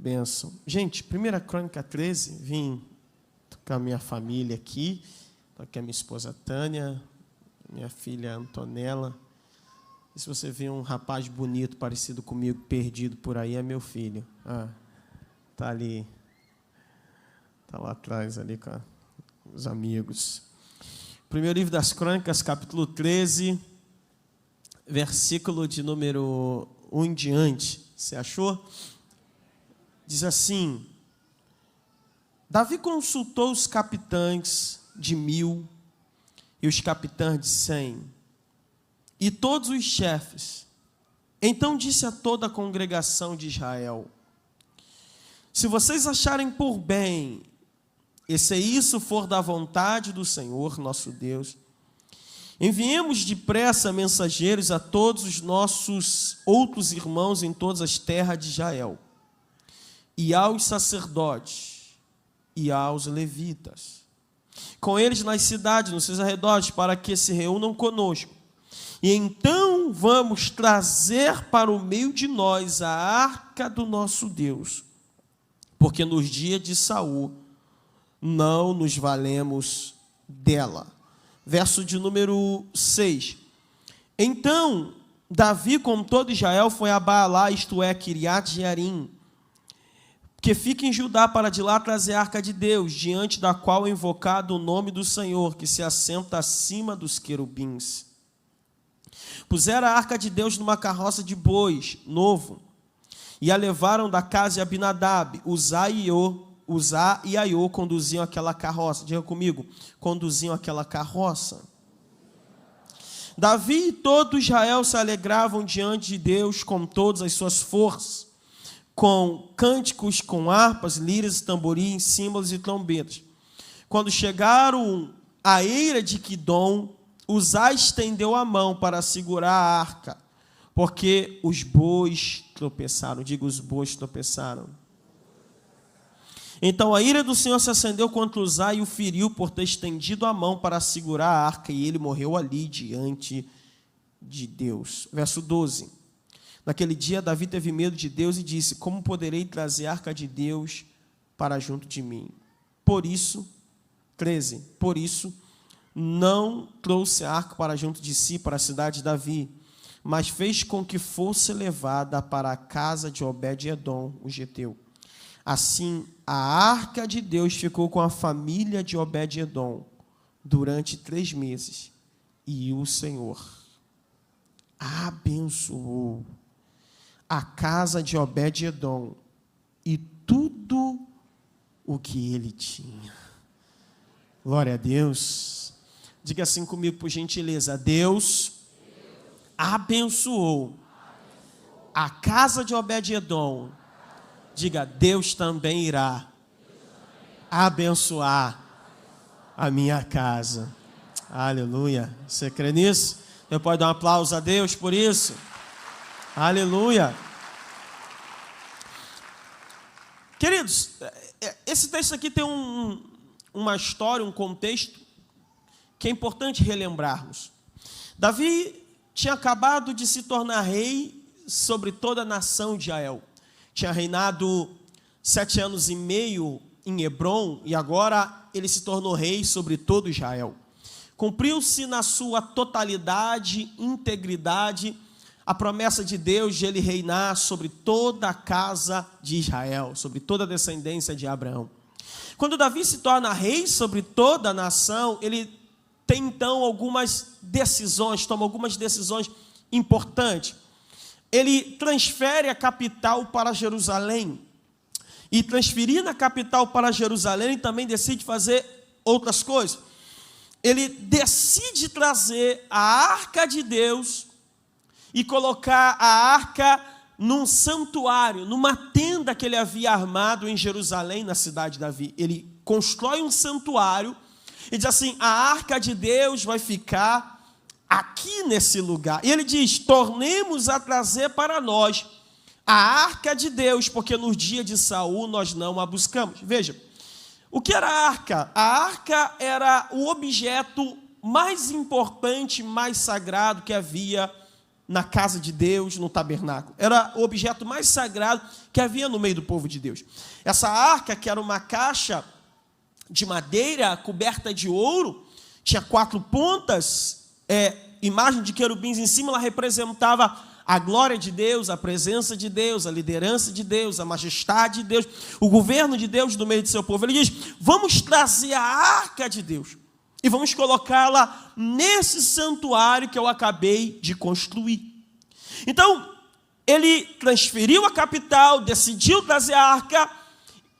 bênção. Gente, 1 Crônica 13, vim com a minha família aqui, aqui a minha esposa Tânia, minha filha Antonella. E se você vê um rapaz bonito, parecido comigo, perdido por aí, é meu filho. Está ali, está lá atrás, ali com os amigos. Primeiro livro das Crônicas, capítulo 13, versículo de número 1 em diante. Você achou? Diz assim: Davi consultou os capitães de 1000 e os capitães de 100 e todos os chefes. Então disse a toda a congregação de Israel: se vocês acharem por bem, e se isso for da vontade do Senhor nosso Deus, enviemos depressa mensageiros a todos os nossos outros irmãos em todas as terras de Israel, e aos sacerdotes, e aos levitas, com eles nas cidades, nos seus arredores, para que se reúnam conosco. E então vamos trazer para o meio de nós a arca do nosso Deus, porque nos dias de Saul não nos valemos dela. Verso de número 6. Então Davi, com todo Israel, foi a Baalá, isto é, Kiriat Jearim, que fica em Judá, para de lá trazer a arca de Deus, diante da qual é invocado o nome do Senhor, que se assenta acima dos querubins. Puseram a arca de Deus numa carroça de bois novo, e a levaram da casa de Abinadab. Uzá e Aiô conduziam aquela carroça. Diga comigo, conduziam aquela carroça. Davi e todo Israel se alegravam diante de Deus com todas as suas forças, com cânticos, com harpas, liras, tamborins, símbolos e trombetas. Quando chegaram à eira de Quidom, Uzá estendeu a mão para segurar a arca, porque os bois tropeçaram. Diga, os bois tropeçaram. Então a ira do Senhor se acendeu contra Uzá e o feriu por ter estendido a mão para segurar a arca, e ele morreu ali diante de Deus. Verso 12. Naquele dia Davi teve medo de Deus e disse: como poderei trazer a arca de Deus para junto de mim? Por isso, 13, por isso, não trouxe a arca para junto de si, para a cidade de Davi, mas fez com que fosse levada para a casa de Obed-edom, o geteu. Assim, a arca de Deus ficou com a família de Obed-edom durante 3 meses, e o Senhor abençoou a casa de Obed-edom e tudo o que ele tinha. Glória a Deus. Diga assim comigo, por gentileza: Deus abençoou a casa de Obed-edom. Diga, Deus também irá abençoar a minha casa. Aleluia. Você crê nisso? Eu posso dar um aplauso a Deus por isso? Aleluia. Queridos, esse texto aqui tem uma história, um contexto que é importante relembrarmos. Davi tinha acabado de se tornar rei sobre toda a nação de Israel. Tinha reinado 7 anos e meio em Hebrom, e agora ele se tornou rei sobre todo Israel. Cumpriu-se na sua totalidade, integridade, a promessa de Deus de ele reinar sobre toda a casa de Israel, sobre toda a descendência de Abraão. Quando Davi se torna rei sobre toda a nação, ele tem então algumas decisões, toma algumas decisões importantes. Ele transfere a capital para Jerusalém, e transferir a capital para Jerusalém, ele também decide fazer outras coisas. Ele decide trazer a arca de Deus e colocar a arca num santuário, numa tenda que ele havia armado em Jerusalém, na cidade de Davi. Ele constrói um santuário e diz assim: a arca de Deus vai ficar aqui nesse lugar. E ele diz: tornemos a trazer para nós a arca de Deus, porque nos dias de Saul nós não a buscamos. Veja, o que era a arca? A arca era o objeto mais importante, mais sagrado que havia na casa de Deus, no tabernáculo. Era o objeto mais sagrado que havia no meio do povo de Deus. Essa arca, que era uma caixa de madeira coberta de ouro, tinha 4 pontas, imagem de querubins em cima, ela representava a glória de Deus, a presença de Deus, a liderança de Deus, a majestade de Deus, o governo de Deus no meio do seu povo. Ele diz: vamos trazer a arca de Deus e vamos colocá-la nesse santuário que eu acabei de construir. Então, ele transferiu a capital, decidiu trazer a arca.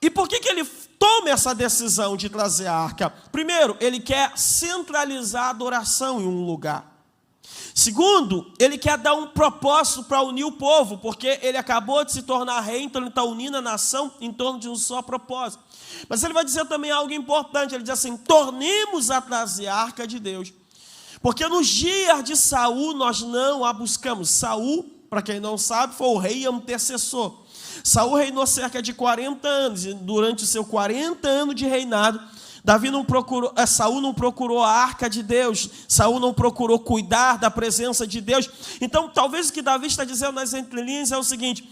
E por que ele toma essa decisão de trazer a arca? Primeiro, ele quer centralizar a adoração em um lugar. Segundo, ele quer dar um propósito para unir o povo, porque ele acabou de se tornar rei, então ele está unindo a nação em torno de um só propósito. Mas ele vai dizer também algo importante, ele diz assim: tornemos a trazer a arca de Deus, porque nos dias de Saul nós não a buscamos. Saul, para quem não sabe, foi o rei antecessor. Saul reinou cerca de 40 anos, e durante o seu 40 anos de reinado, Saul não procurou a arca de Deus, Saul não procurou cuidar da presença de Deus. Então, talvez o que Davi está dizendo nas entrelinhas é o seguinte: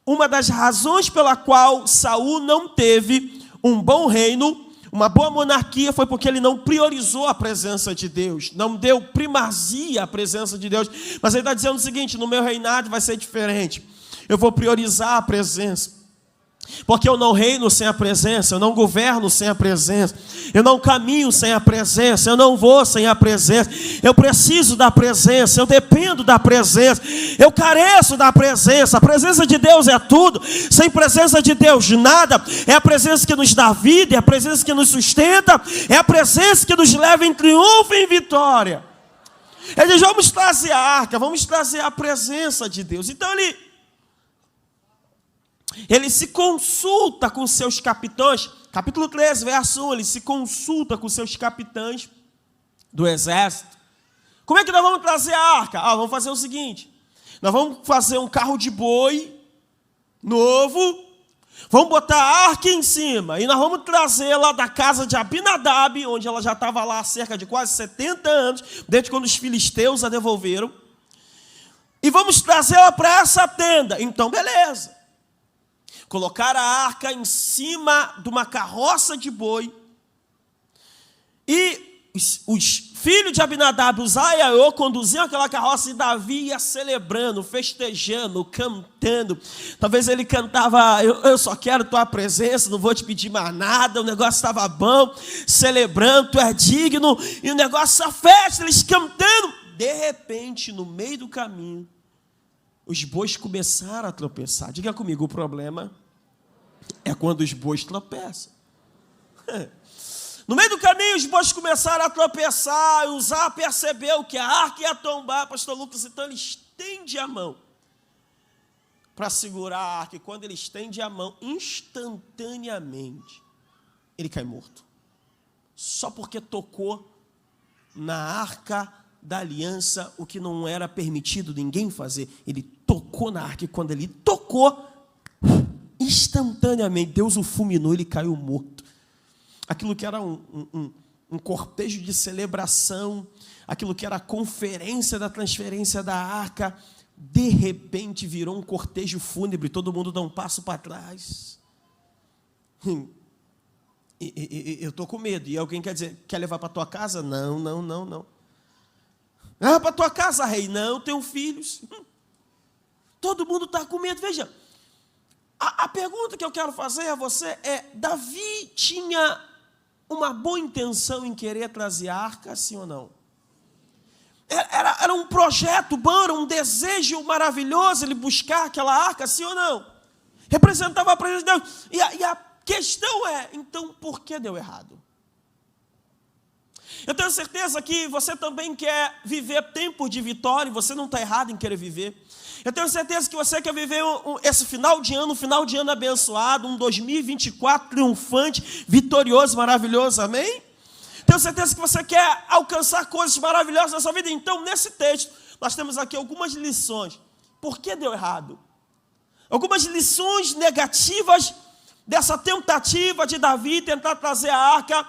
uma das razões pela qual Saul não teve um bom reino, uma boa monarquia, foi porque ele não priorizou a presença de Deus, não deu primazia à presença de Deus. Mas ele está dizendo o seguinte: no meu reinado vai ser diferente, eu vou priorizar a presença. Porque eu não reino sem a presença, eu não governo sem a presença, eu não caminho sem a presença, eu não vou sem a presença. Eu preciso da presença, eu dependo da presença, eu careço da presença. A presença de Deus é tudo, sem presença de Deus nada. É a presença que nos dá vida, é a presença que nos sustenta, é a presença que nos leva em triunfo e em vitória. Ele diz: vamos trazer a arca, vamos trazer a presença de Deus. Então ele se consulta com seus capitães, capítulo 13, verso 1, ele se consulta com seus capitães do exército. Como é que nós vamos trazer a arca? Vamos fazer o seguinte: nós vamos fazer um carro de boi novo, vamos botar a arca em cima, e nós vamos trazê-la da casa de Abinadab, onde ela já estava lá há cerca de quase 70 anos, desde quando os filisteus a devolveram, e vamos trazê-la para essa tenda. Então, beleza. Colocar a arca em cima de uma carroça de boi. E os filhos de Abinadab, Uzá e Aiô, conduziam aquela carroça, e Davi ia celebrando, festejando, cantando. Talvez ele cantava: eu só quero tua presença, não vou te pedir mais nada. O negócio estava bom, celebrando, tu é digno. E o negócio, a festa, eles cantando. De repente, no meio do caminho, os bois começaram a tropeçar. Diga comigo: o problema é quando os bois tropeçam. No meio do caminho, os bois começaram a tropeçar, e Uzá percebeu que a arca ia tombar. Pastor Lucas, então ele estende a mão para segurar a arca, e quando ele estende a mão, instantaneamente, ele cai morto. Só porque tocou na arca da aliança, o que não era permitido ninguém fazer. Ele tocou na arca, e quando ele tocou, instantaneamente, Deus o fulminou, ele caiu morto. Aquilo que era um cortejo de celebração, aquilo que era a conferência da transferência da arca, de repente virou um cortejo fúnebre, todo mundo dá um passo para trás. Eu estou com medo. E alguém quer levar para tua casa? Não. Leva para tua casa, rei? Não, tenho filhos. Todo mundo está com medo. Veja, a pergunta que eu quero fazer a você é: Davi tinha uma boa intenção em querer trazer a arca, sim ou não? Era um projeto bom, era um desejo maravilhoso ele buscar aquela arca, sim ou não? Representava a presença de Deus. E a questão é, então, por que deu errado? Eu tenho certeza que você também quer viver tempos de vitória, e você não está errado em querer viver. Eu tenho certeza que você quer viver esse final de ano, um final de ano abençoado, um 2024 triunfante, vitorioso, maravilhoso, amém? Tenho certeza que você quer alcançar coisas maravilhosas na sua vida. Então, nesse texto, nós temos aqui algumas lições. Por que deu errado? Algumas lições negativas dessa tentativa de Davi tentar trazer a arca.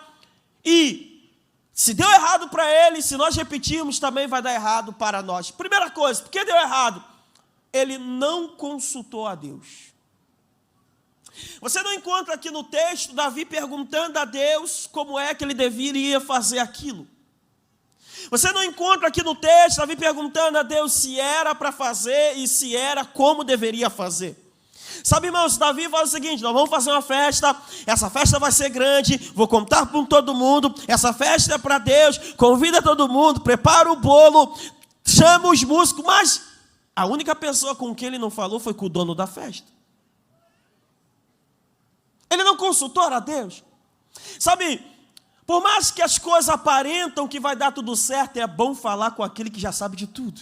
E Se deu errado para ele, se nós repetirmos, também vai dar errado para nós. Primeira coisa, por que deu errado? Ele não consultou a Deus. Você não encontra aqui no texto Davi perguntando a Deus como é que ele deveria fazer aquilo. Você não encontra aqui no texto Davi perguntando a Deus se era para fazer e se era como deveria fazer. Sabe, irmãos, Davi fala o seguinte: nós vamos fazer uma festa, essa festa vai ser grande, vou contar com todo mundo, essa festa é para Deus, convida todo mundo, prepara o bolo, chama os músicos, mas a única pessoa com quem ele não falou foi com o dono da festa. Ele não consultou a Deus. Sabe, por mais que as coisas aparentam que vai dar tudo certo, é bom falar com aquele que já sabe de tudo.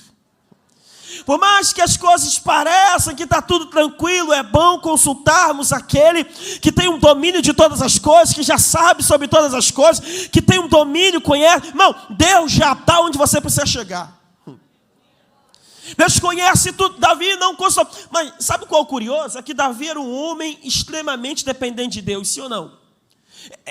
Por mais que as coisas pareçam que está tudo tranquilo, é bom consultarmos aquele que tem um domínio de todas as coisas, que já sabe sobre todas as coisas, que tem um domínio, conhece. Irmão, Deus já está onde você precisa chegar. Deus conhece tudo. Davi não consultou. Mas sabe qual é o curioso? É que Davi era um homem extremamente dependente de Deus, sim ou não?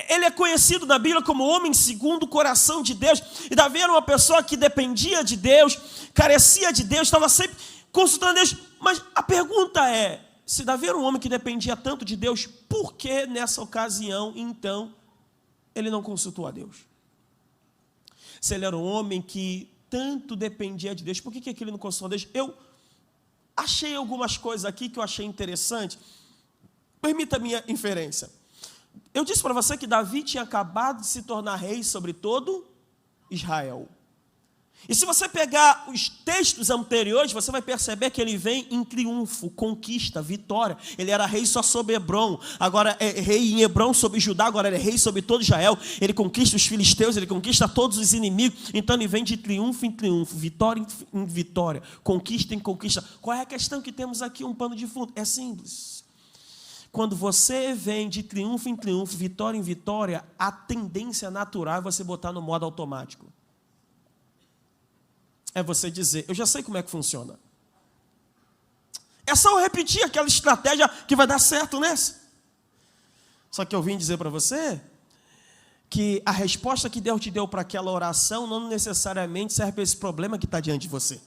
Ele é conhecido na Bíblia como homem segundo o coração de Deus. E Davi era uma pessoa que dependia de Deus, carecia de Deus, estava sempre consultando Deus. Mas a pergunta é, se Davi era um homem que dependia tanto de Deus, por que nessa ocasião, então, ele não consultou a Deus? Se ele era um homem que tanto dependia de Deus, por que ele não consultou a Deus? Eu achei algumas coisas aqui que eu achei interessante. Permita a minha inferência. Eu disse para você que Davi tinha acabado de se tornar rei sobre todo Israel. E se você pegar os textos anteriores, você vai perceber que ele vem em triunfo, conquista, vitória. Ele era rei só sobre Hebrom, agora é rei em Hebrom sobre Judá, agora ele é rei sobre todo Israel. Ele conquista os filisteus, ele conquista todos os inimigos. Então ele vem de triunfo em triunfo, vitória em vitória, conquista em conquista. Qual é a questão que temos aqui? Um pano de fundo. É simples. Quando você vem de triunfo em triunfo, vitória em vitória, a tendência natural é você botar no modo automático. É você dizer, eu já sei como é que funciona. É só eu repetir aquela estratégia que vai dar certo nessa. Só que eu vim dizer para você que a resposta que Deus te deu para aquela oração não necessariamente serve para esse problema que está diante de você.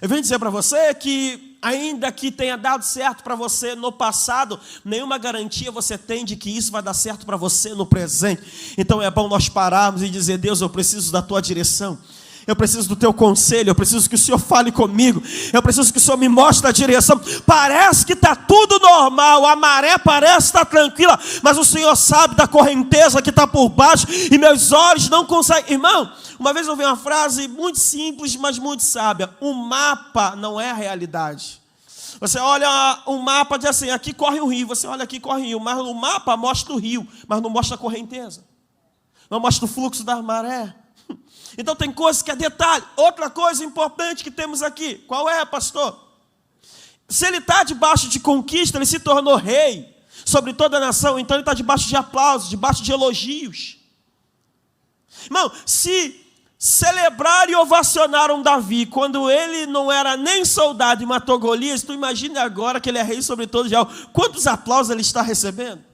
Eu venho dizer para você que, ainda que tenha dado certo para você no passado, nenhuma garantia você tem de que isso vai dar certo para você no presente. Então é bom nós pararmos e dizer, Deus, eu preciso da tua direção. Eu preciso do teu conselho, eu preciso que o Senhor fale comigo, eu preciso que o Senhor me mostre a direção. Parece que está tudo normal, a maré parece estar tranquila, mas o Senhor sabe da correnteza que está por baixo e meus olhos não conseguem. Irmão, uma vez eu ouvi uma frase muito simples, mas muito sábia: um mapa não é a realidade. Você olha um mapa e diz assim, aqui corre um rio, você olha aqui corre um rio, mas o mapa mostra o rio, mas não mostra a correnteza, não mostra o fluxo da maré. Então tem coisas que é detalhe. Outra coisa importante que temos aqui, qual é, pastor? Se ele está debaixo de conquista, ele se tornou rei sobre toda a nação, então ele está debaixo de aplausos, debaixo de elogios. Irmão, se celebraram e ovacionaram Davi quando ele não era nem soldado e matou Golias, tu imagina agora que ele é rei sobre todo Israel, quantos aplausos ele está recebendo?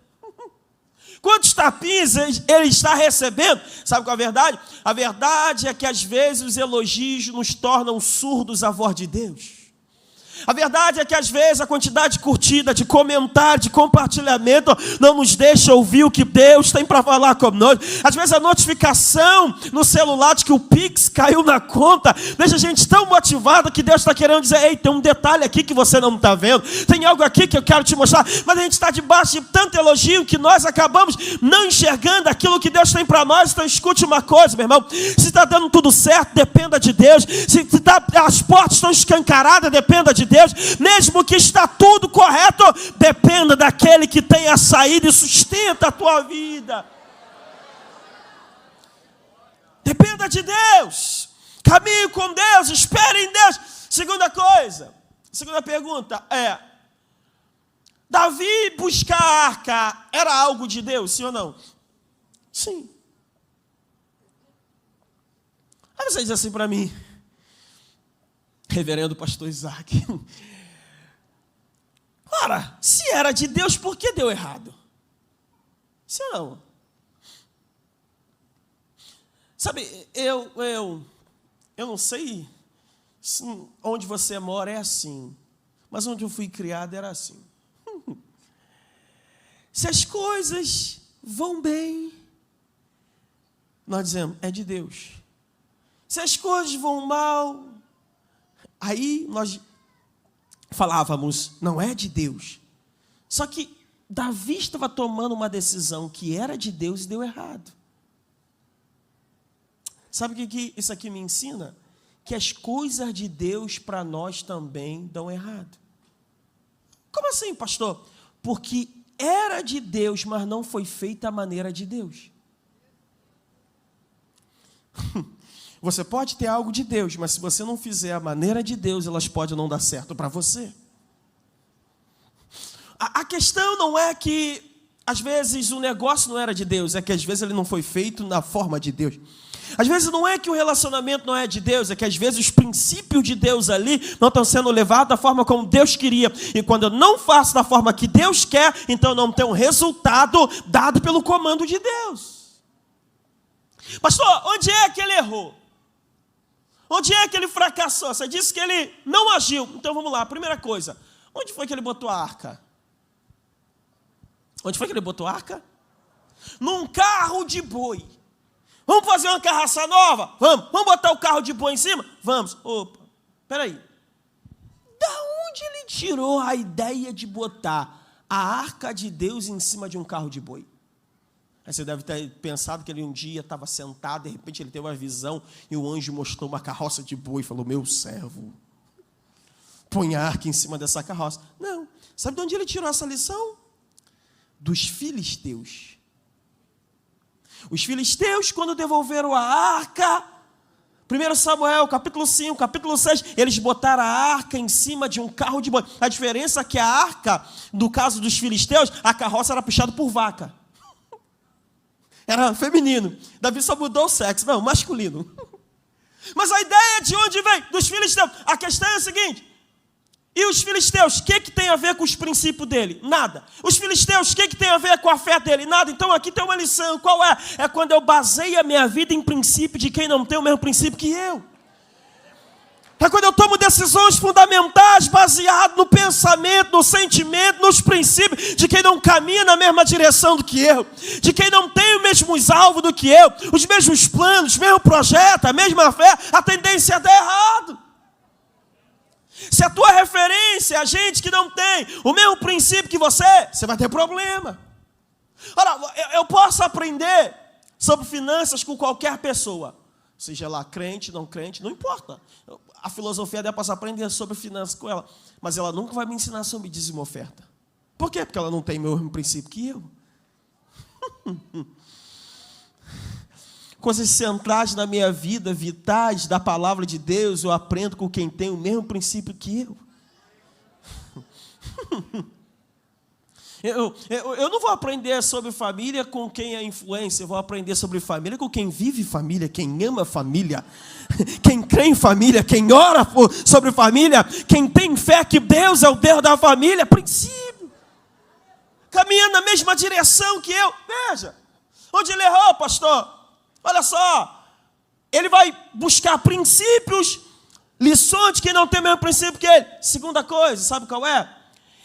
Quantos tapinhas ele está recebendo? Sabe qual é a verdade? A verdade é que às vezes os elogios nos tornam surdos à voz de Deus. A verdade é que às vezes a quantidade de curtida, de comentário, de compartilhamento não nos deixa ouvir o que Deus tem para falar conosco. Às vezes a notificação no celular de que o Pix caiu na conta deixa a gente tão motivada que Deus está querendo dizer, ei, tem um detalhe aqui que você não está vendo, tem algo aqui que eu quero te mostrar, mas a gente está debaixo de tanto elogio que nós acabamos não enxergando aquilo que Deus tem para nós. Então escute uma coisa, meu irmão, se está dando tudo certo, dependa de Deus. Se as portas estão escancaradas, dependa de Deus. Mesmo que está tudo correto, dependa daquele que tem a saída e sustenta a tua vida. Dependa de Deus. Caminhe com Deus, espere em Deus. Segunda coisa, segunda pergunta é: Davi buscar a arca era algo de Deus, sim ou não? Sim. Aí você diz assim para mim, reverendo pastor Isaac, ora, se era de Deus, por que deu errado? Se não. Sabe, eu não sei se onde você mora é assim, mas onde eu fui criado era assim. Se as coisas vão bem, nós dizemos, é de Deus. Se as coisas vão mal, aí nós falávamos, não é de Deus. Só que Davi estava tomando uma decisão que era de Deus e deu errado. Sabe o que isso aqui me ensina? Que as coisas de Deus para nós também dão errado. Como assim, pastor? Porque era de Deus, mas não foi feita à maneira de Deus. Você pode ter algo de Deus, mas se você não fizer a maneira de Deus, elas podem não dar certo para você. A questão não é que, às vezes, o negócio não era de Deus, é que, às vezes, ele não foi feito na forma de Deus. Às vezes, não é que o relacionamento não é de Deus, é que, às vezes, os princípios de Deus ali não estão sendo levados da forma como Deus queria. E quando eu não faço da forma que Deus quer, então eu não tenho um resultado dado pelo comando de Deus. Pastor, onde é que ele errou? Onde é que ele fracassou? Você disse que ele não agiu. Então, vamos lá, primeira coisa. Onde foi que ele botou a arca? Onde foi que ele botou a arca? Num carro de boi. Vamos fazer uma carroça nova? Vamos. Vamos botar o carro de boi em cima? Vamos. Opa, peraí. Da onde ele tirou a ideia de botar a arca de Deus em cima de um carro de boi? Aí você deve ter pensado que ele um dia estava sentado, de repente ele teve uma visão e o anjo mostrou uma carroça de boi e falou, meu servo, põe a arca em cima dessa carroça. Não. Sabe de onde ele tirou essa lição? Dos filisteus. Os filisteus, quando devolveram a arca, 1 Samuel, capítulo 5, capítulo 6, eles botaram a arca em cima de um carro de boi. A diferença é que a arca, no caso dos filisteus, a carroça era puxada por vaca. Era feminino. Davi só mudou o sexo, não, masculino. Mas a ideia de onde vem? Dos filisteus. A questão é a seguinte, e os filisteus, o que tem a ver com os princípios dele? Nada. Os filisteus, o que tem a ver com a fé dele? Nada. Então aqui tem uma lição, qual é? É quando eu baseio a minha vida em princípio de quem não tem o mesmo princípio que eu. É quando eu tomo decisões fundamentais baseadas no pensamento, no sentimento, nos princípios de quem não caminha na mesma direção do que eu, de quem não tem os mesmos alvos do que eu, os mesmos planos, o mesmo projeto, a mesma fé, a tendência é dar errado. Se a tua referência é a gente que não tem o mesmo princípio que você vai ter problema. Ora, eu posso aprender sobre finanças com qualquer pessoa, seja lá crente, não importa. A filosofia dela posso aprender sobre finanças com ela, mas ela nunca vai me ensinar sobre dízimo e oferta. Por quê? Porque ela não tem o mesmo princípio que eu. Coisas centrais na minha vida, vitais da palavra de Deus, eu aprendo com quem tem o mesmo princípio que eu. Eu não vou aprender sobre família com quem é influência, eu vou aprender sobre família com quem vive família, quem ama família, quem crê em família, quem ora sobre família, quem tem fé que Deus é o Deus da família, princípio. Caminhando na mesma direção que eu. Veja, onde ele errou, pastor? Olha só, ele vai buscar princípios, lições de quem não tem o mesmo princípio que ele. Segunda coisa, sabe qual é?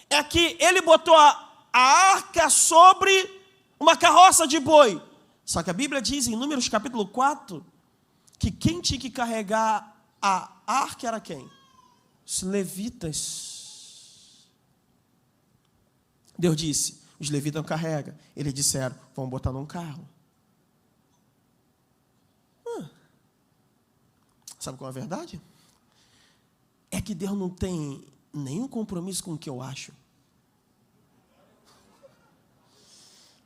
É que ele botou a arca sobre uma carroça de boi. Só que a Bíblia diz em Números capítulo 4, que quem tinha que carregar a arca era quem? Os levitas. Deus disse, os levitas não carregam. Eles disseram, vamos botar num carro. Sabe qual é a verdade? É que Deus não tem nenhum compromisso com o que eu acho.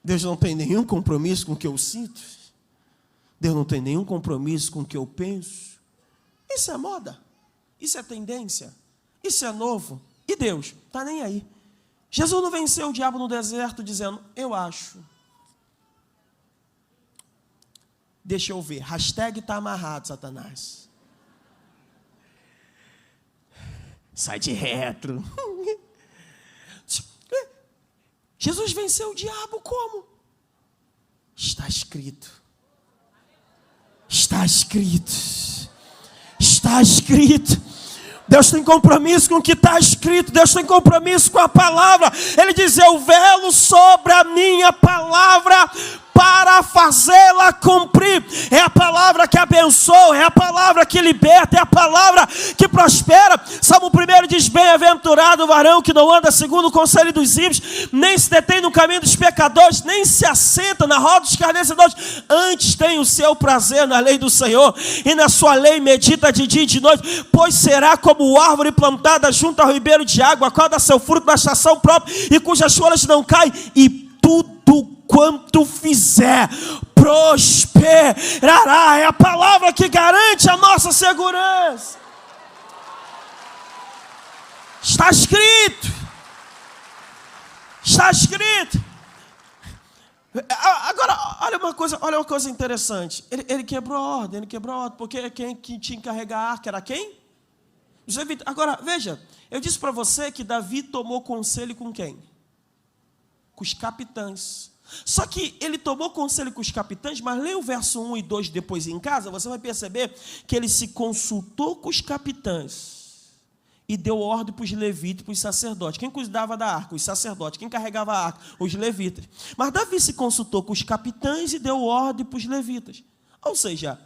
Deus não tem nenhum compromisso com o que eu sinto. Deus não tem nenhum compromisso com o que eu penso. Isso é moda. Isso é tendência. Isso é novo. E Deus está nem aí. Jesus não venceu o diabo no deserto dizendo, eu acho. Deixa eu ver. Hashtag está amarrado, Satanás. Sai de retro. Jesus venceu o diabo como? Está escrito. Está escrito. Está escrito. Deus tem compromisso com o que está escrito. Deus tem compromisso com a palavra. Ele diz: eu velo sobre a minha palavra para fazê-la cumprir. É a palavra que abençoa, é a palavra que liberta, é a palavra que prospera. Salmo 1 diz: bem-aventurado o varão que não anda segundo o conselho dos ímpios, nem se detém no caminho dos pecadores, nem se assenta na roda dos escarnecedores. Antes tem o seu prazer na lei do Senhor, e na sua lei medita de dia e de noite. Pois será como árvore plantada junto ao ribeiro de água, a qual dá seu fruto na estação própria, e cujas folhas não caem, e tudo quanto fizer prosperará. É a palavra que garante a nossa segurança. Está escrito. Está escrito. Agora, olha uma coisa interessante. Ele quebrou a ordem, porque quem que tinha que carregar a arca era quem? Os levitas. Agora, veja, eu disse para você que Davi tomou conselho com quem? Com os capitães. Só que ele tomou conselho com os capitães, mas leia o verso 1 e 2 depois em casa, você vai perceber que ele se consultou com os capitães e deu ordem para os levitas e para os sacerdotes. Quem cuidava da arca? Os sacerdotes. Quem carregava a arca? Os levitas. Mas Davi se consultou com os capitães e deu ordem para os levitas. Ou seja,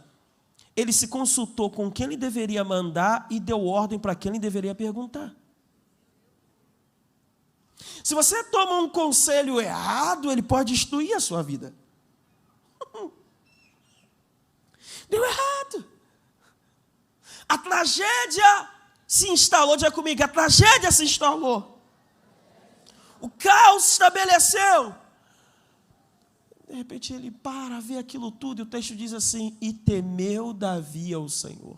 ele se consultou com quem ele deveria mandar e deu ordem para quem ele deveria perguntar. Se você toma um conselho errado, ele pode destruir a sua vida. Deu errado. A tragédia se instalou. Diga comigo, a tragédia se instalou. O caos se estabeleceu. De repente ele para, vê aquilo tudo, e o texto diz assim: e temeu Davi ao Senhor.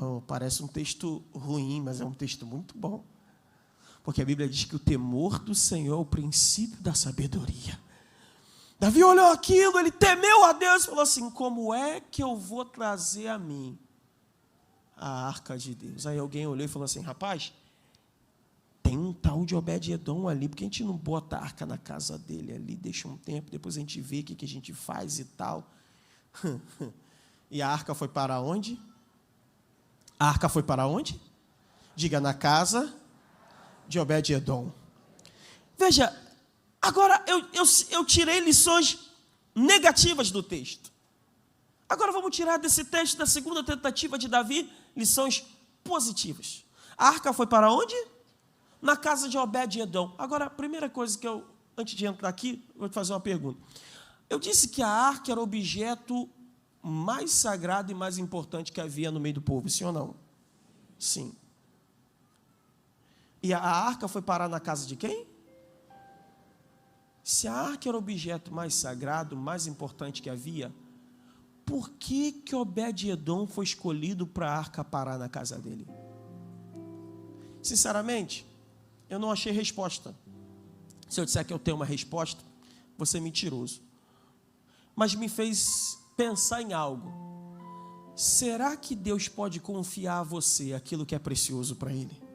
Oh, parece um texto ruim, mas é um texto muito bom. Porque a Bíblia diz que o temor do Senhor é o princípio da sabedoria. Davi olhou aquilo, ele temeu a Deus e falou assim: como é que eu vou trazer a mim a arca de Deus? Aí alguém olhou e falou assim: rapaz, tem um tal de Obed-Edom ali, porque a gente não bota a arca na casa dele ali, deixa um tempo, depois a gente vê o que a gente faz e tal. E a arca foi para onde? A arca foi para onde? Diga, na casa de Obed-Edom. Veja, agora eu tirei lições negativas do texto. Agora vamos tirar desse texto, da segunda tentativa de Davi, lições positivas. A arca foi para onde? Na casa de Obed-Edom. Agora, a primeira coisa que eu, antes de entrar aqui, vou te fazer uma pergunta. Eu disse que a arca era o objeto mais sagrado e mais importante que havia no meio do povo, sim ou não? Sim. E a arca foi parar na casa de quem? Se a arca era o objeto mais sagrado, mais importante que havia, por que Obed-Edom foi escolhido para a arca parar na casa dele? Sinceramente, eu não achei resposta. Se eu disser que eu tenho uma resposta, vou ser mentiroso. Mas me fez pensar em algo. Será que Deus pode confiar a você aquilo que é precioso para Ele?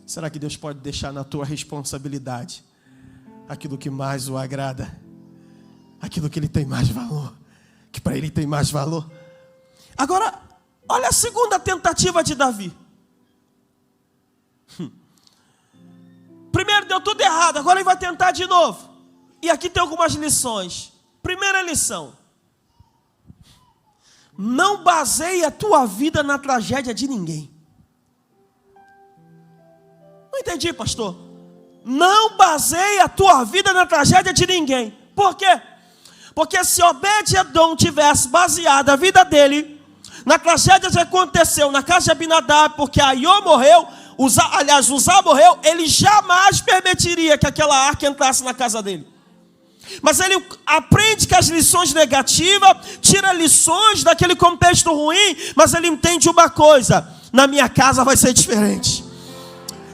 Será que Deus pode deixar na tua responsabilidade aquilo que mais o agrada? Aquilo que Ele tem mais valor? Que para Ele tem mais valor? Agora, olha a segunda tentativa de Davi. Primeiro deu tudo errado, agora ele vai tentar de novo. E aqui tem algumas lições. Primeira lição: não baseie a tua vida na tragédia de ninguém. Não entendi, pastor. Não baseie a tua vida na tragédia de ninguém. Por quê? Porque se Obed-Edom tivesse baseado a vida dele na tragédia que aconteceu na casa de Abinadab, porque Aiô morreu, Uzá morreu, ele jamais permitiria que aquela arca entrasse na casa dele. Mas ele aprende que as lições negativas, tira lições daquele contexto ruim, mas ele entende uma coisa: na minha casa vai ser diferente.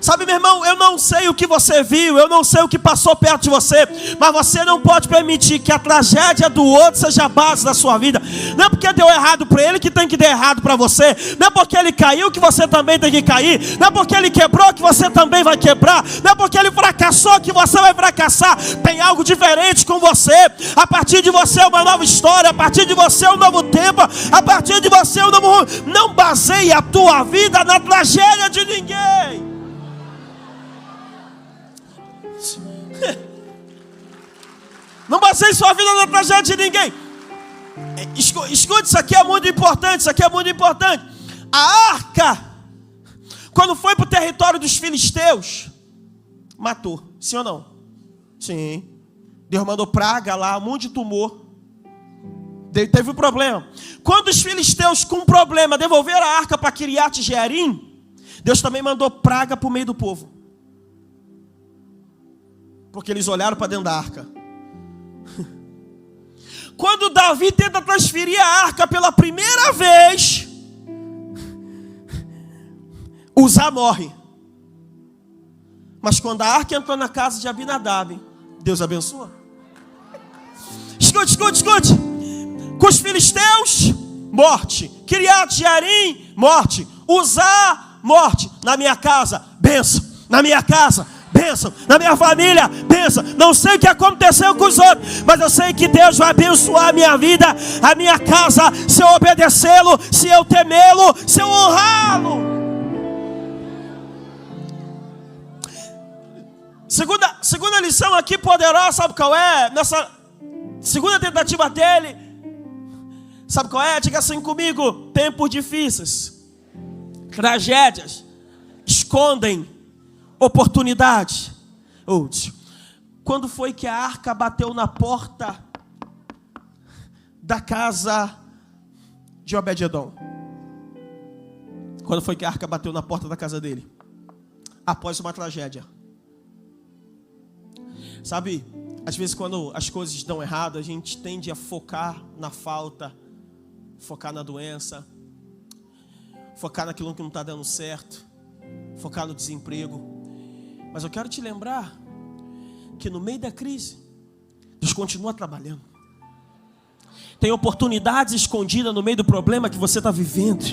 Sabe, meu irmão, eu não sei o que você viu, eu não sei o que passou perto de você, mas você não pode permitir que a tragédia do outro seja a base da sua vida. Não é porque deu errado para ele que tem que dar errado para você. Não é porque ele caiu que você também tem que cair. Não é porque ele quebrou que você também vai quebrar. Não é porque ele fracassou que você vai fracassar. Tem algo diferente com você. A partir de você é uma nova história. A partir de você é um novo tempo. A partir de você é um novo rumo. Não baseie a tua vida na tragédia de ninguém. Não baseie sua vida na tragédia de ninguém. Escute, isso aqui é muito importante. Isso aqui é muito importante. A arca, quando foi para o território dos filisteus, matou, sim ou não? Sim. Deus mandou praga lá, um monte de tumor. Teve um problema. Quando os filisteus com problema devolveram a arca para Kiriat Jearim, Deus também mandou praga para o meio do povo. Porque eles olharam para dentro da arca. Quando Davi tenta transferir a arca pela primeira vez, Uzá morre. Mas quando a arca entrou na casa de Abinadab, Deus abençoa. Escute. Com os filisteus, morte. Kiriat Jearim, morte. Uzá, morte. Na minha casa, bênção. Na minha casa, bênção. Na minha família, bênção. Não sei o que aconteceu com os outros, mas eu sei que Deus vai abençoar a minha vida, a minha casa, se eu obedecê-lo, se eu temê-lo, se eu honrá-lo. Segunda lição aqui poderosa, sabe qual é? Nessa segunda tentativa dele, sabe qual é? Diga assim comigo: tempos difíceis, tragédias, escondem oportunidade. Quando foi que a arca bateu na porta da casa de Obed-edom? Quando foi que a arca bateu na porta da casa dele? Após uma tragédia. Sabe, às vezes quando as coisas dão errado, a gente tende a focar na falta, focar na doença, focar naquilo que não está dando certo, focar no desemprego. Mas eu quero te lembrar que no meio da crise, Deus continua trabalhando. Tem oportunidades escondidas no meio do problema que você está vivendo.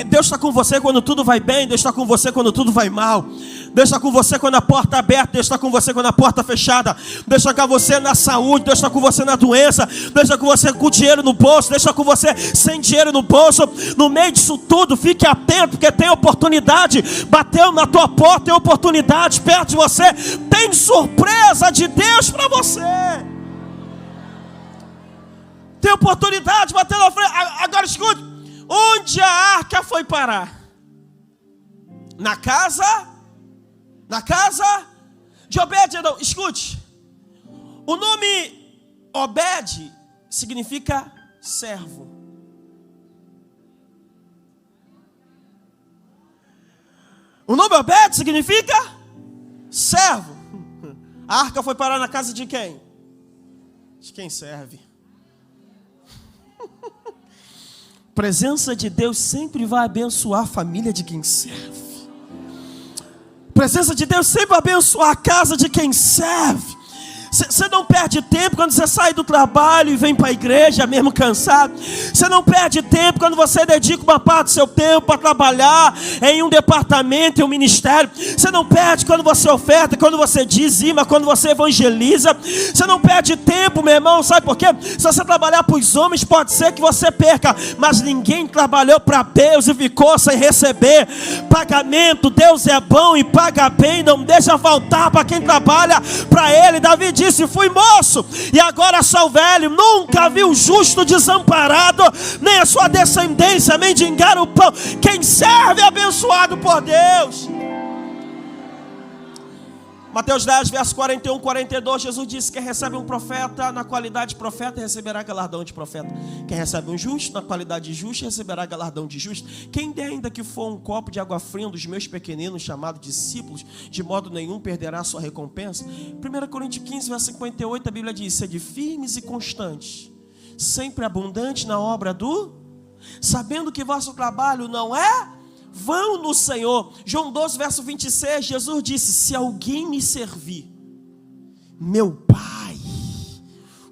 Deus está com você quando tudo vai bem, Deus está com você quando tudo vai mal. Deus está com você quando a porta está aberta, Deus está com você quando a porta está fechada. Deus está com você na saúde, Deus está com você na doença, Deus está com você com dinheiro no bolso, Deus está com você sem dinheiro no bolso. No meio disso tudo, fique atento, porque tem oportunidade. Bateu na tua porta, tem oportunidade perto de você. Tem surpresa de Deus para você. Tem oportunidade batendo na frente. Agora escute. Onde a arca foi parar? Na casa de Obed-edom. Escute, o nome Obed significa servo. O nome Obed significa servo. A arca foi parar na casa de quem? De quem serve. Presença de Deus sempre vai abençoar a família de quem serve. Presença de Deus sempre vai abençoar a casa de quem serve. Você não perde tempo quando você sai do trabalho e vem para a igreja mesmo cansado. Você não perde tempo quando você dedica uma parte do seu tempo para trabalhar em um departamento, em um ministério. Você não perde quando você oferta, quando você dizima, quando você evangeliza. Você não perde tempo, meu irmão, sabe por quê? Se você trabalhar para os homens, pode ser que você perca, mas ninguém trabalhou para Deus e ficou sem receber pagamento. Deus é bom e paga bem, não deixa faltar para quem trabalha para Ele. Davi disse: fui moço e agora sou velho, nunca vi o justo desamparado, nem a sua descendência mendigar o pão. Quem serve é abençoado por Deus. Mateus 10, verso 41, 42, Jesus disse: quem recebe um profeta na qualidade de profeta, receberá galardão de profeta. Quem recebe um justo na qualidade de justo, receberá galardão de justo. Quem der ainda que for um copo de água fria dos meus pequeninos, chamados discípulos, de modo nenhum perderá sua recompensa. 1 Coríntios 15, verso 58, a Bíblia diz: sede firmes e constantes, sempre abundantes na obra do... sabendo que vosso trabalho não é vão no Senhor. João 12, verso 26, Jesus disse: se alguém me servir, meu Pai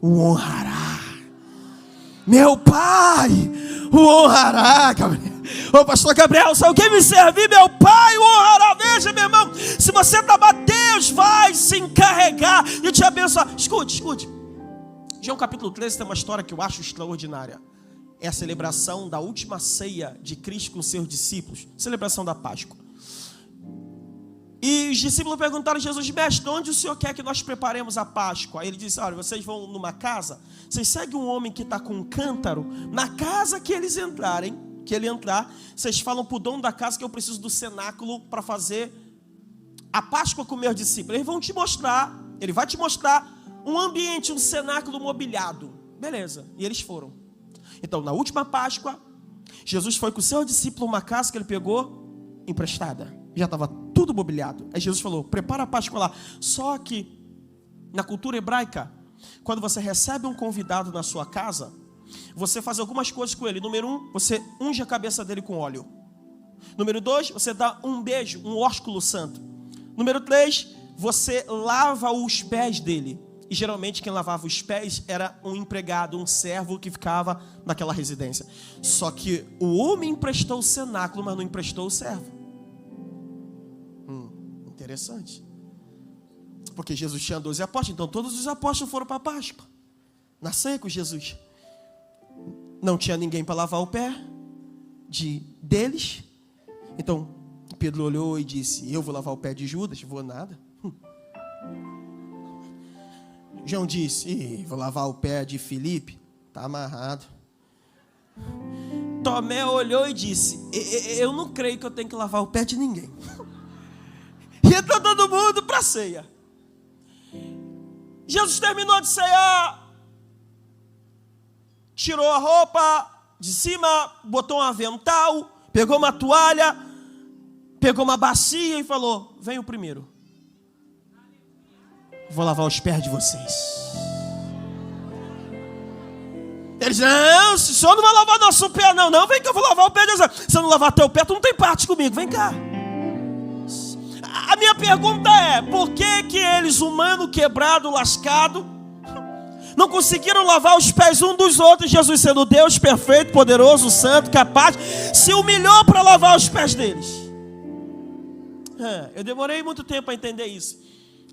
o honrará. Meu Pai o honrará, Gabriel. Ô pastor Gabriel, se alguém me servir, meu Pai o honrará. Veja, meu irmão, se você trabalhar, Deus vai se encarregar de te abençoar. Escute. João capítulo 13 tem uma história que eu acho extraordinária. É a celebração da última ceia de Cristo com seus discípulos. Celebração da Páscoa. E os discípulos perguntaram a Jesus: mestre, onde o Senhor quer que nós preparemos a Páscoa? Aí ele disse: olha, vocês vão numa casa, vocês seguem um homem que está com um cântaro, na casa que ele entrar, vocês falam para o dono da casa que eu preciso do cenáculo para fazer a Páscoa com meus discípulos. Eles vão te mostrar, ele vai te mostrar um ambiente, um cenáculo mobiliado. Beleza, e eles foram. Então, na última Páscoa, Jesus foi com o seu discípulo uma casa que ele pegou emprestada. Já estava tudo mobiliado. Aí Jesus falou: prepara a Páscoa lá. Só que, na cultura hebraica, quando você recebe um convidado na sua casa, você faz algumas coisas com ele. Número 1, você unge a cabeça dele com óleo. Número 2, você dá um beijo, um ósculo santo. Número 3, você lava os pés dele. E geralmente quem lavava os pés era um empregado, um servo que ficava naquela residência. Só que o homem emprestou o cenáculo, mas não emprestou o servo. Interessante. Porque Jesus tinha 12 apóstolos, então todos os apóstolos foram para a Páscoa. Na ceia com Jesus. Não tinha ninguém para lavar o pé deles. Então Pedro olhou e disse: eu vou lavar o pé de Judas? Vou nada. João disse: vou lavar o pé de Filipe? Está amarrado. Tomé olhou e disse: eu não creio que eu tenho que lavar o pé de ninguém. E entrou todo mundo para a ceia. Jesus terminou de ceiar, tirou a roupa de cima, botou um avental, pegou uma toalha, pegou uma bacia e falou: vem o primeiro. Vou lavar os pés de vocês. Eles: não, o senhor não vai lavar nosso pé, não, vem que eu vou lavar o pé de vocês. Se eu não lavar teu pé, tu não tem parte comigo, vem cá. A minha pergunta é: por que eles, humano quebrado, lascado, não conseguiram lavar os pés um dos outros? Jesus, sendo Deus perfeito, poderoso, santo, capaz, se humilhou para lavar os pés deles. Eu demorei muito tempo para entender isso.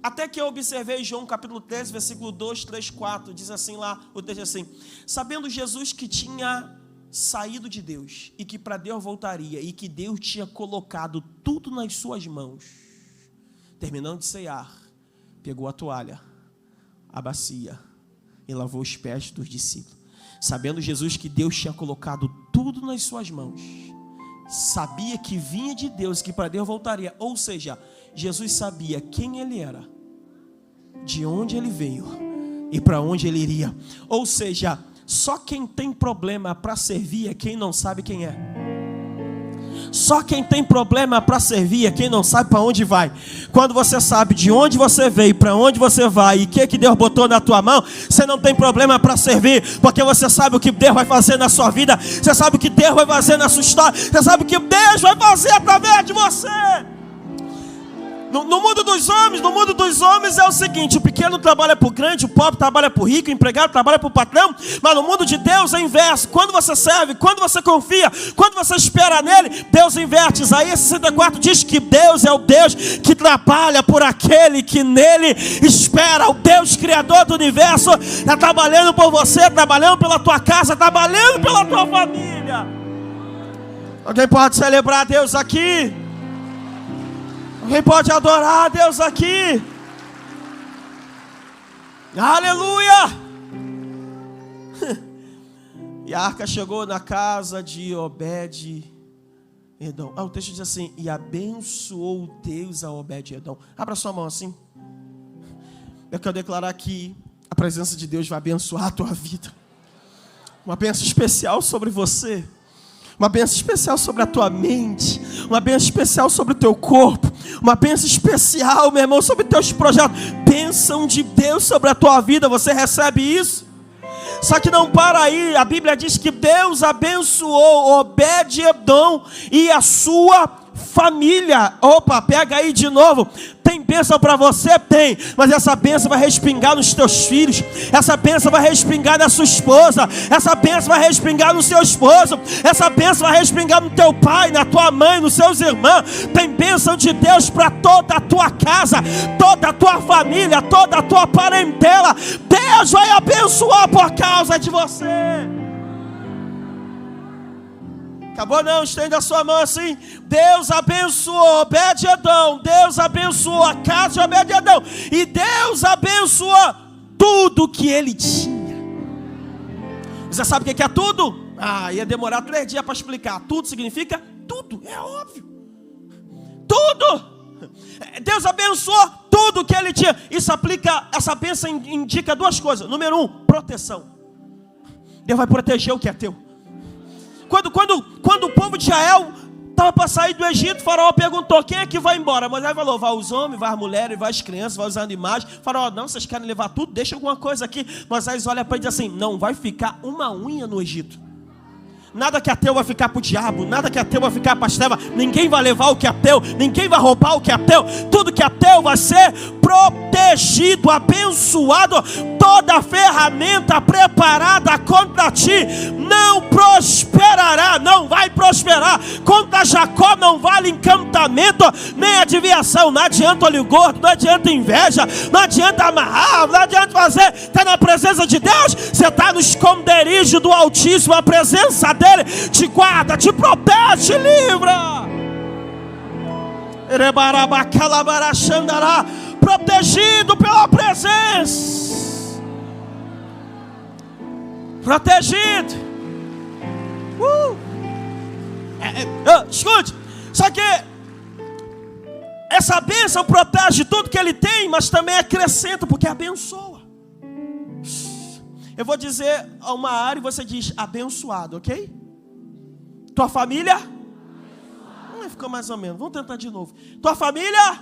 Até que eu observei João capítulo 13, versículo 2, 3, 4. Diz assim lá, o texto assim: sabendo Jesus que tinha saído de Deus e que para Deus voltaria, e que Deus tinha colocado tudo nas suas mãos, terminando de ceiar, pegou a toalha, a bacia e lavou os pés dos discípulos. Sabendo Jesus que Deus tinha colocado tudo nas suas mãos, sabia que vinha de Deus, que para Deus voltaria. Ou seja, Jesus sabia quem ele era, de onde ele veio e para onde ele iria. Ou seja, só quem tem problema para servir é quem não sabe quem é. Só quem tem problema para servir é quem não sabe para onde vai. Quando você sabe de onde você veio, para onde você vai e o que Deus botou na tua mão, você não tem problema para servir, porque você sabe o que Deus vai fazer na sua vida, você sabe o que Deus vai fazer na sua história, você sabe o que Deus vai fazer através de você. No mundo dos homens é o seguinte: o pequeno trabalha para o grande, o pobre trabalha para o rico, o empregado trabalha para o patrão. Mas no mundo de Deus é o inverso. Quando você serve, quando você confia, quando você espera nele, Deus inverte. Isaías 64 diz que Deus é o Deus que trabalha por aquele que nele espera. O Deus criador do universo está trabalhando por você, trabalhando pela tua casa, trabalhando pela tua família. Alguém pode celebrar a Deus aqui? Alguém pode adorar a Deus aqui? Aleluia! E a arca chegou na casa de Obed-Edom. O texto diz assim: e abençoou Deus a Obed-Edom. Abra sua mão assim. Eu quero declarar que a presença de Deus vai abençoar a tua vida. Uma bênção especial sobre você. Uma bênção especial sobre a tua mente. Uma bênção especial sobre o teu corpo. Uma bênção especial, meu irmão, sobre teus projetos. Bênção de Deus sobre a tua vida. Você recebe isso? Só que não para aí. A Bíblia diz que Deus abençoou Obed-Edom e a sua família. Opa, pega aí de novo. Tem bênção para você? Tem. Mas essa bênção vai respingar nos teus filhos. Essa bênção vai respingar na sua esposa. Essa bênção vai respingar no seu esposo. Essa bênção vai respingar no teu pai, na tua mãe, nos seus irmãos. Tem bênção de Deus para toda a tua casa, toda a tua família, toda a tua parentela. Deus vai abençoar por causa de você. Acabou não? Estenda a sua mão assim. Deus abençoou Obed-Edom. Deus abençoou a casa de Obed-Edom. E Deus abençoou tudo que ele tinha. Você sabe o que é tudo? Ia demorar 3 dias para explicar. Tudo significa tudo, é óbvio. Tudo. Deus abençoou tudo que ele tinha. Essa bênção indica 2 coisas. Número 1, proteção. Deus vai proteger o que é teu. Quando o povo de Israel estava para sair do Egito, o faraó perguntou: quem é que vai embora? Moisés falou: vai os homens, vai as mulheres, vai as crianças, vai os animais. O faraó: não, vocês querem levar tudo? Deixa alguma coisa aqui. Moisés olha para ele e diz assim: não vai ficar uma unha no Egito. Nada que é teu vai ficar para o diabo, nada que é teu vai ficar para as trevas. Ninguém vai levar o que é teu, ninguém vai roubar o que é teu. Tudo que é teu vai ser protegido, abençoado. Toda ferramenta preparada contra ti não prosperará, não vai prosperar. Contra Jacó não vale encantamento, nem adivinhação. Não adianta olho gordo, não adianta inveja, não adianta amarrar, não adianta fazer. Está na presença de Deus, você está no esconderijo do Altíssimo. A presença dele te guarda, te protege, te livra. Protegido pela presença, protegido. Escute, só que essa bênção protege tudo que ele tem, mas também acrescenta, porque abençoa. Eu vou dizer uma área e você diz abençoado, ok? Tua família? Ficou mais ou menos, vamos tentar de novo. Tua família?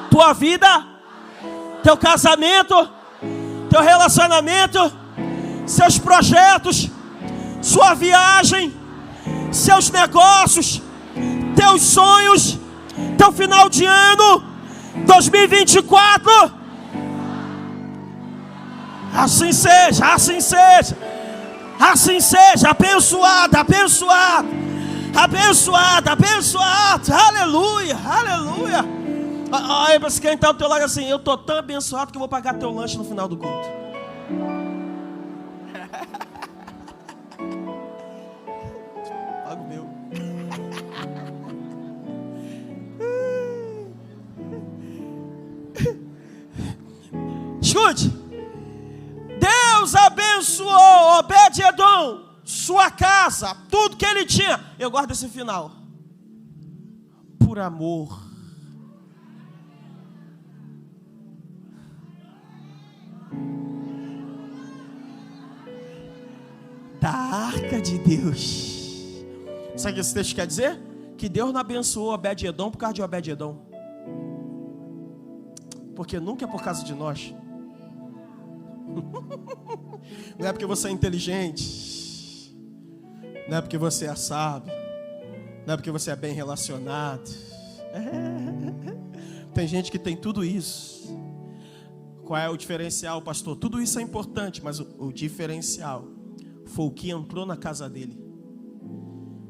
Tua vida? Teu casamento? Teu relacionamento? Seus projetos? Sua viagem? Seus negócios? Teus sonhos? Teu final de ano? 2024? Assim seja, assim seja. Assim seja, abençoado, abençoado. Abençoado, abençoado. Aleluia, aleluia. Olha para quem está ao teu lado assim: eu estou tão abençoado que eu vou pagar teu lanche no final do culto. Pago meu. Escute. Deus abençoou Obed-Edom, sua casa, tudo que ele tinha. Eu guardo esse final. Por amor. Da arca de Deus. Sabe o que esse texto quer dizer? Que Deus não abençoou Obed-Edom por causa de Obed-Edom. Porque nunca é por causa de nós. Não é porque você é inteligente, não é porque você é sábio, não é porque você é bem relacionado. Tem gente que tem tudo isso. Qual é o diferencial, pastor? Tudo isso é importante, mas o diferencial foi o que entrou na casa dele.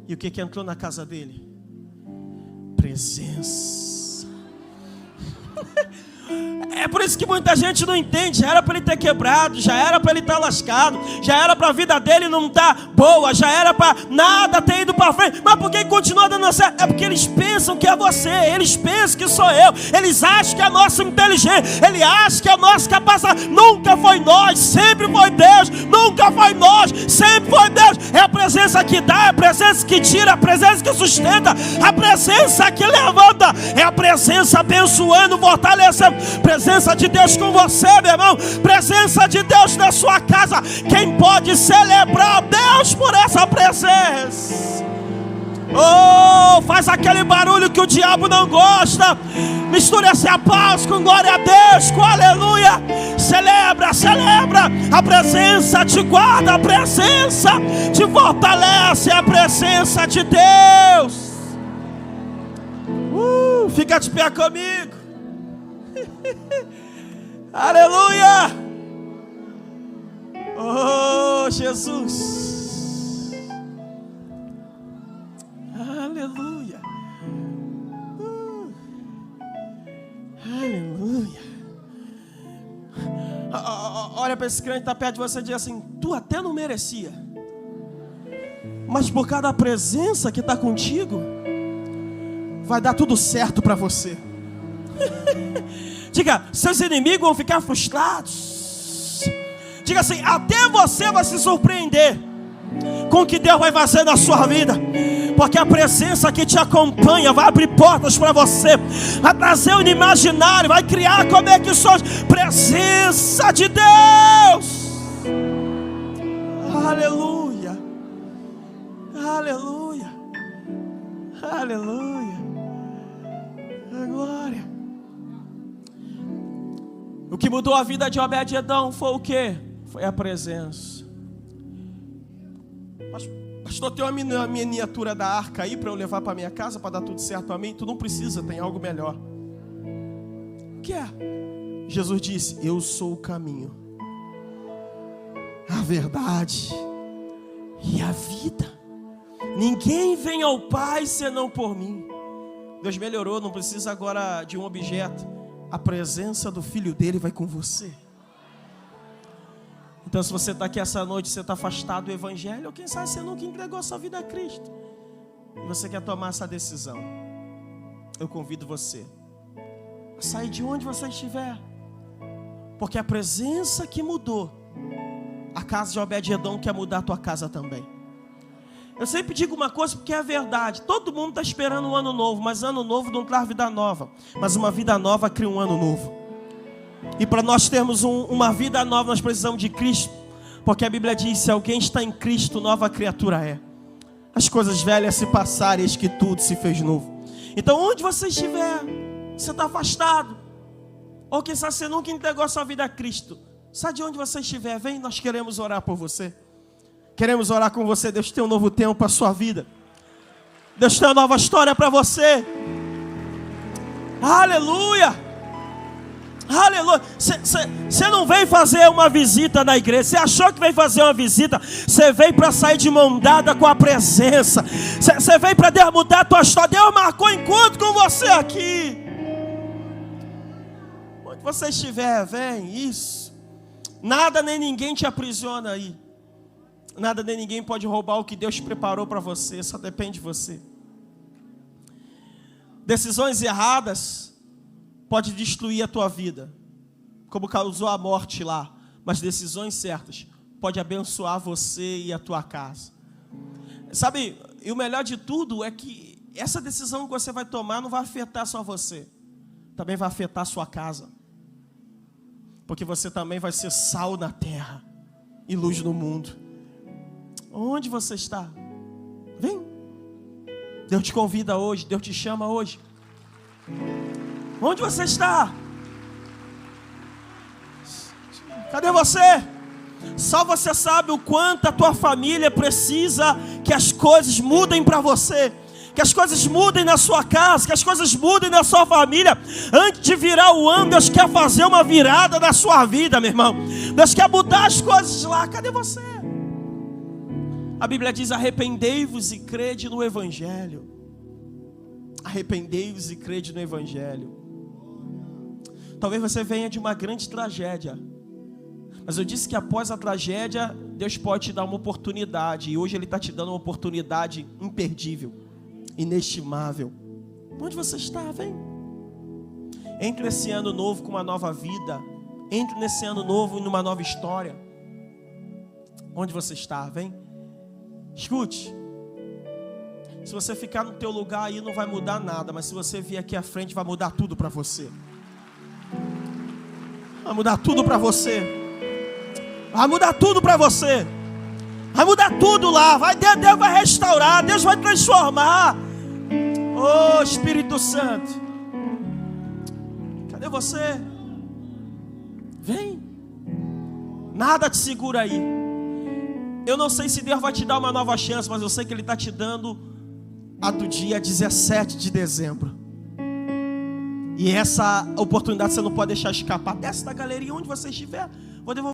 E o que entrou na casa dele? Presença. É por isso que muita gente não entende. Já era para ele ter quebrado, já era para ele estar lascado, já era para a vida dele não estar boa, já era para nada ter ido para frente. Mas por que continua dando certo? É porque eles pensam que é você, eles pensam que sou eu, eles acham que é a nossa inteligência, eles acham que é a nossa capacidade. Nunca foi nós, sempre foi Deus. Nunca foi nós, sempre foi Deus. É a presença que dá, é a presença que tira, é a presença que sustenta, a presença que levanta, é a presença abençoando, fortalecendo. Presença de Deus com você, meu irmão. Presença de Deus na sua casa. Quem pode celebrar Deus por essa presença? Oh, faz aquele barulho que o diabo não gosta. Misture esse aplauso com glória a Deus, com aleluia. Celebra, celebra. A presença te guarda, a presença te fortalece, a presença de Deus. Fica de pé comigo. Aleluia. Oh, Jesus. Aleluia. Aleluia. Olha para esse crente que está perto de você e diz assim: tu até não merecia, mas por causa da presença que está contigo, vai dar tudo certo para você. Diga, seus inimigos vão ficar frustrados. Diga assim, até você vai se surpreender com o que Deus vai fazer na sua vida, porque a presença que te acompanha vai abrir portas para você, vai trazer o inimaginário, vai criar conexões. Presença de Deus. Aleluia. Aleluia. Aleluia. A glória. O que mudou a vida de Obed-Edom foi o quê? Foi a presença. Pastor, tem uma miniatura da arca aí para eu levar para minha casa para dar tudo certo para mim? Tu não precisa, tem algo melhor. O que é? Jesus disse: eu sou o caminho, a verdade e a vida. Ninguém vem ao Pai senão por mim. Deus melhorou, não precisa agora de um objeto. A presença do Filho dele vai com você. Então, se você está aqui essa noite, você está afastado do Evangelho, ou quem sabe você nunca entregou a sua vida a Cristo, e você quer tomar essa decisão, eu convido você a sair de onde você estiver, porque a presença que mudou a casa de Obed-Edom quer mudar a tua casa também. Eu sempre digo uma coisa porque é verdade. Todo mundo está esperando um ano novo, mas ano novo não traz vida nova, mas uma vida nova cria um ano novo. E para nós termos uma vida nova, nós precisamos de Cristo, porque a Bíblia diz: se alguém está em Cristo, nova criatura é. As coisas velhas se passaram, eis que tudo se fez novo. Então, onde você estiver, você está afastado, ou quem sabe você nunca entregou a sua vida a Cristo, sabe de onde você estiver, vem, nós queremos orar por você. Queremos orar com você. Deus tem um novo tempo para a sua vida. Deus tem uma nova história para você. Aleluia. Aleluia. Você não veio fazer uma visita na igreja. Você achou que veio fazer uma visita? Você veio para sair de mão dada com a presença. Você veio para Deus mudar a tua história. Deus marcou encontro com você aqui. Onde você estiver, vem. Isso. Nada nem ninguém te aprisiona aí. Nada nem ninguém pode roubar o que Deus preparou para você. Só depende de você. Decisões erradas pode destruir a tua vida, como causou a morte lá. Mas decisões certas pode abençoar você e a tua casa. Sabe, e o melhor de tudo é que essa decisão que você vai tomar não vai afetar só você, também vai afetar a sua casa, porque você também vai ser sal na terra e luz no mundo. Onde você está? Vem. Deus te convida hoje, Deus te chama hoje. Onde você está? Cadê você? Só você sabe o quanto a tua família precisa que as coisas mudem para você, que as coisas mudem na sua casa, que as coisas mudem na sua família. Antes de virar o ano, Deus quer fazer uma virada na sua vida, meu irmão. Deus quer mudar as coisas lá. Cadê você? A Bíblia diz: arrependei-vos e crede no Evangelho. Arrependei-vos e crede no Evangelho. Talvez você venha de uma grande tragédia, mas eu disse que após a tragédia, Deus pode te dar uma oportunidade. E hoje Ele está te dando uma oportunidade imperdível, inestimável. Onde você está? Vem. Entre nesse ano novo com uma nova vida. Entre nesse ano novo em uma nova história. Onde você está? Vem. Escute, se você ficar no teu lugar aí não vai mudar nada, mas se você vir aqui à frente vai mudar tudo para você. Vai mudar tudo para você. Vai mudar tudo para você. Vai mudar tudo lá. Deus vai restaurar. Deus Deus vai transformar. Oh, Espírito Santo. Cadê você? Vem. Nada te segura aí. Eu não sei se Deus vai te dar uma nova chance, mas eu sei que Ele está te dando a do dia 17 de dezembro. E essa oportunidade você não pode deixar escapar. Desce da galeria onde você estiver. Vou devolver.